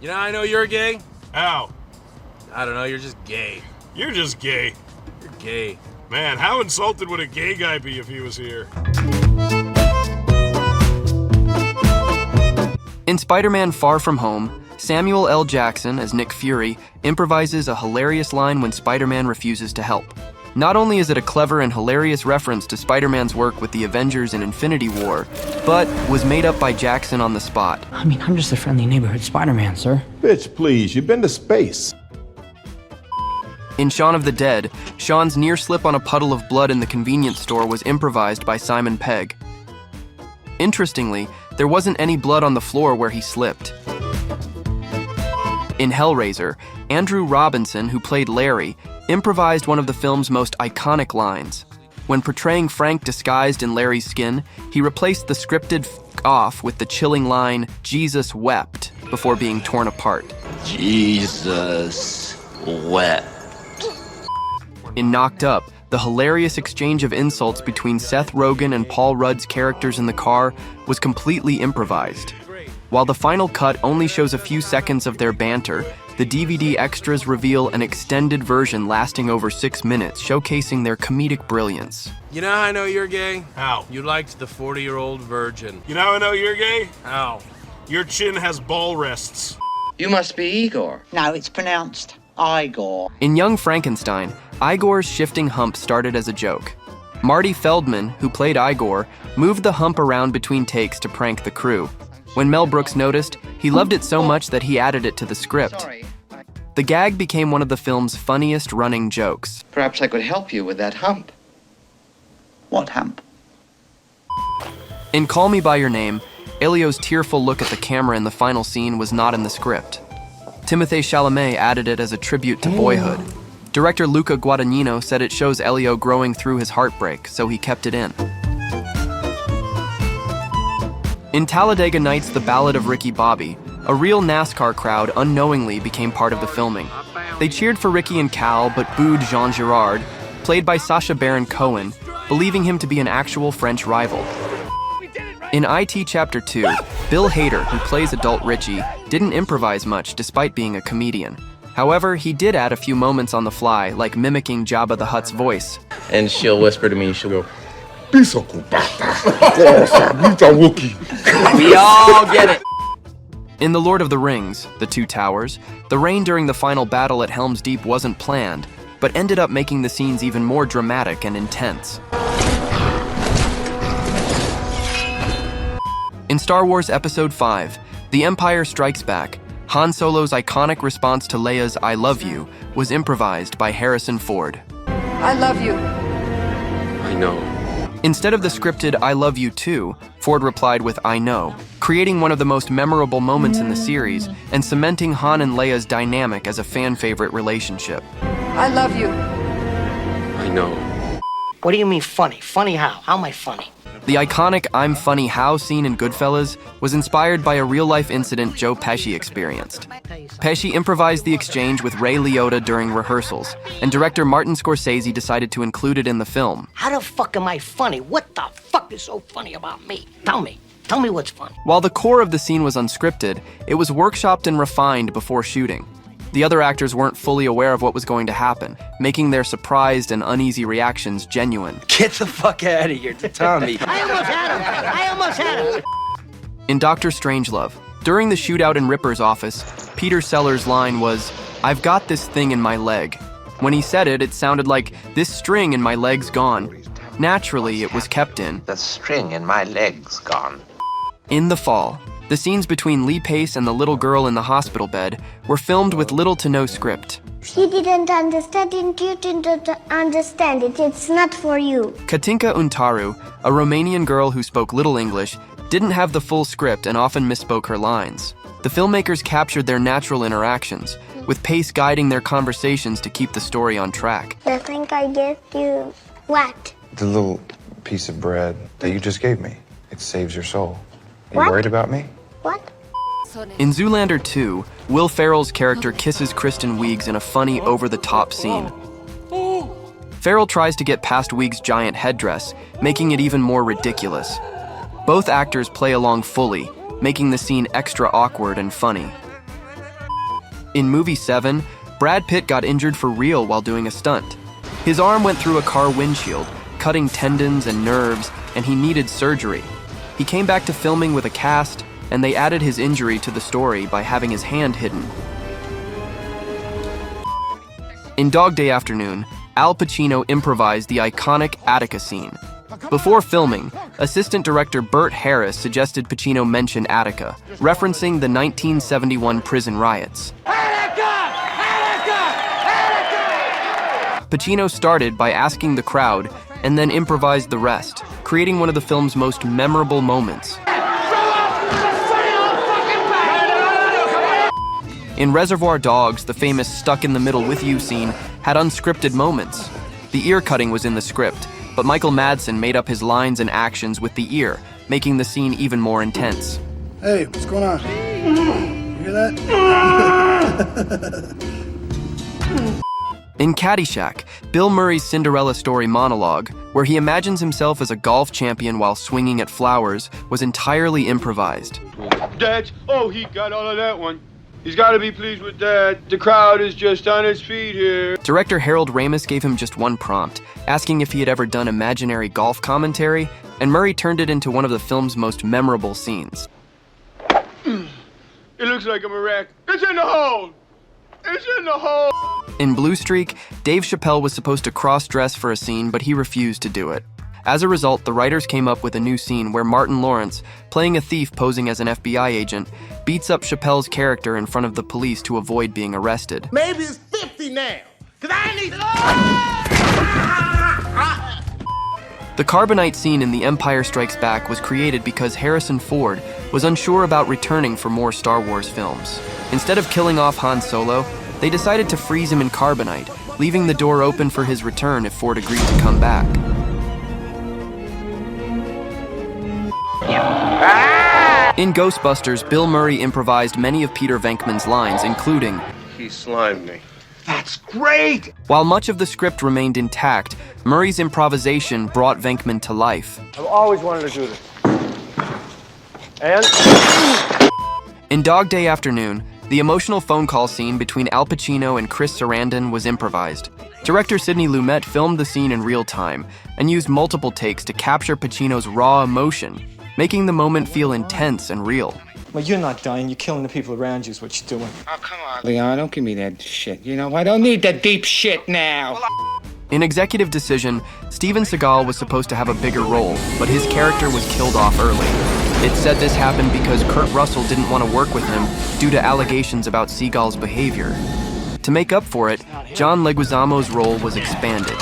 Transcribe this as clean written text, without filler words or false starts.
You know, I know you're gay. How? I don't know, you're just gay. You're just gay. You're gay. Man, how insulted would a gay guy be if he was here? In Spider-Man Far From Home, Samuel L. Jackson, as Nick Fury, improvises a hilarious line when Spider-Man refuses to help. Not only is it a clever and hilarious reference to Spider-Man's work with the Avengers in Infinity War, but was made up by Jackson on the spot. I mean, I'm just a friendly neighborhood Spider-Man, sir. Bitch, please, you've been to space. In Shaun of the Dead, Shaun's near slip on a puddle of blood in the convenience store was improvised by Simon Pegg. Interestingly, there wasn't any blood on the floor where he slipped. In Hellraiser, Andrew Robinson, who played Larry, improvised one of the film's most iconic lines. When portraying Frank disguised in Larry's skin, he replaced the scripted "f*** off" with the chilling line, "Jesus wept," before being torn apart. Jesus wept. In Knocked Up, the hilarious exchange of insults between Seth Rogen and Paul Rudd's characters in the car was completely improvised. While the final cut only shows a few seconds of their banter, the DVD extras reveal an extended version lasting over 6 minutes, showcasing their comedic brilliance. You know how I know you're gay? How? You liked the 40-year-old virgin. You know how I know you're gay? How? Your chin has ball rests. You must be Igor. No, it's pronounced Igor. In Young Frankenstein, Igor's shifting hump started as a joke. Marty Feldman, who played Igor, moved the hump around between takes to prank the crew. When Mel Brooks noticed, he loved it so much that he added it to the script. The gag became one of the film's funniest running jokes. Perhaps I could help you with that hump. What hump? In Call Me By Your Name, Elio's tearful look at the camera in the final scene was not in the script. Timothée Chalamet added it as a tribute to Boyhood. Director Luca Guadagnino said it shows Elio growing through his heartbreak, so he kept it in. In Talladega Nights: The Ballad of Ricky Bobby, a real NASCAR crowd unknowingly became part of the filming. They cheered for Ricky and Cal, but booed Jean Girard, played by Sacha Baron Cohen, believing him to be an actual French rival. In IT Chapter 2, Bill Hader, who plays adult Richie, didn't improvise much despite being a comedian. However, he did add a few moments on the fly, like mimicking Jabba the Hutt's voice. And she'll whisper to me, she'll go, We all get it. In The Lord of the Rings, The Two Towers, the rain during the final battle at Helm's Deep wasn't planned, but ended up making the scenes even more dramatic and intense. In Star Wars Episode 5, The Empire Strikes Back, Han Solo's iconic response to Leia's "I love you" was improvised by Harrison Ford. I love you. I know. Instead of the scripted "I love you too," Ford replied with "I know," creating one of the most memorable moments in the series and cementing Han and Leia's dynamic as a fan-favorite relationship. I love you. I know. What do you mean funny? Funny how? How am I funny? The iconic "I'm funny how" scene in Goodfellas was inspired by a real-life incident Joe Pesci experienced. Pesci improvised the exchange with Ray Liotta during rehearsals, and director Martin Scorsese decided to include it in the film. How the fuck am I funny? What the fuck is so funny about me? Tell me. Tell me what's funny. While the core of the scene was unscripted, it was workshopped and refined before shooting. The other actors weren't fully aware of what was going to happen, making their surprised and uneasy reactions genuine. Get the fuck out of here, Tommy. I almost had him. In Dr. Strangelove, during the shootout in Ripper's office, Peter Sellers' line was, "I've got this thing in my leg." When he said it, it sounded like, "This string in my leg's gone." Naturally, it was kept in. The string in my leg's gone. In The Fall, the scenes between Lee Pace and the little girl in the hospital bed were filmed with little to no script. He didn't understand it, you didn't understand it, it's not for you. Katinka Untaru, a Romanian girl who spoke little English, didn't have the full script and often misspoke her lines. The filmmakers captured their natural interactions, with Pace guiding their conversations to keep the story on track. I think I gave you what? The little piece of bread that you just gave me. It saves your soul. Are What? you worried about me? What? In Zoolander 2, Will Ferrell's character kisses Kristen Wiig's in a funny, over-the-top scene. Ferrell tries to get past Wiig's giant headdress, making it even more ridiculous. Both actors play along fully, making the scene extra awkward and funny. In movie 7, Brad Pitt got injured for real while doing a stunt. His arm went through a car windshield, cutting tendons and nerves, and he needed surgery. He came back to filming with a cast, and they added his injury to the story by having his hand hidden. In Dog Day Afternoon, Al Pacino improvised the iconic Attica scene. Before filming, assistant director Burt Harris suggested Pacino mention Attica, referencing the 1971 prison riots. Pacino started by asking the crowd and then improvised the rest, creating one of the film's most memorable moments. In Reservoir Dogs, the famous stuck in the middle with you scene had unscripted moments. The ear cutting was in the script, but Michael Madsen made up his lines and actions with the ear, making the scene even more intense. Hey, what's going on? You hear that? In Caddyshack, Bill Murray's Cinderella story monologue, where he imagines himself as a golf champion while swinging at flowers, was entirely improvised. Dad, oh, he got all of that one. He's got to be pleased with that. The crowd is just on its feet here. Director Harold Ramis gave him just one prompt, asking if he had ever done imaginary golf commentary, and Murray turned it into one of the film's most memorable scenes. It looks like I'm a wreck. It's in the hole! It's in the hole! In Blue Streak, Dave Chappelle was supposed to cross-dress for a scene, but he refused to do it. As a result, the writers came up with a new scene where Martin Lawrence, playing a thief posing as an FBI agent, beats up Chappelle's character in front of the police to avoid being arrested. Maybe it's 50 now, because I need... The Carbonite scene in The Empire Strikes Back was created because Harrison Ford was unsure about returning for more Star Wars films. Instead of killing off Han Solo, they decided to freeze him in carbonite, leaving the door open for his return if Ford agreed to come back. In Ghostbusters, Bill Murray improvised many of Peter Venkman's lines, including, He slimed me. That's great! While much of the script remained intact, Murray's improvisation brought Venkman to life. I've always wanted to do this. And? In Dog Day Afternoon, the emotional phone call scene between Al Pacino and Chris Sarandon was improvised. Director Sidney Lumet filmed the scene in real time and used multiple takes to capture Pacino's raw emotion, making the moment feel intense and real. Well, you're not dying. You're killing the people around you is what you're doing. Oh, come on, Leon. Don't give me that shit. You know, I don't need that deep shit now. In Executive Decision, Steven Seagal was supposed to have a bigger role, but his character was killed off early. It's said this happened because Kurt Russell didn't want to work with him due to allegations about Seagal's behavior. To make up for it, John Leguizamo's role was expanded.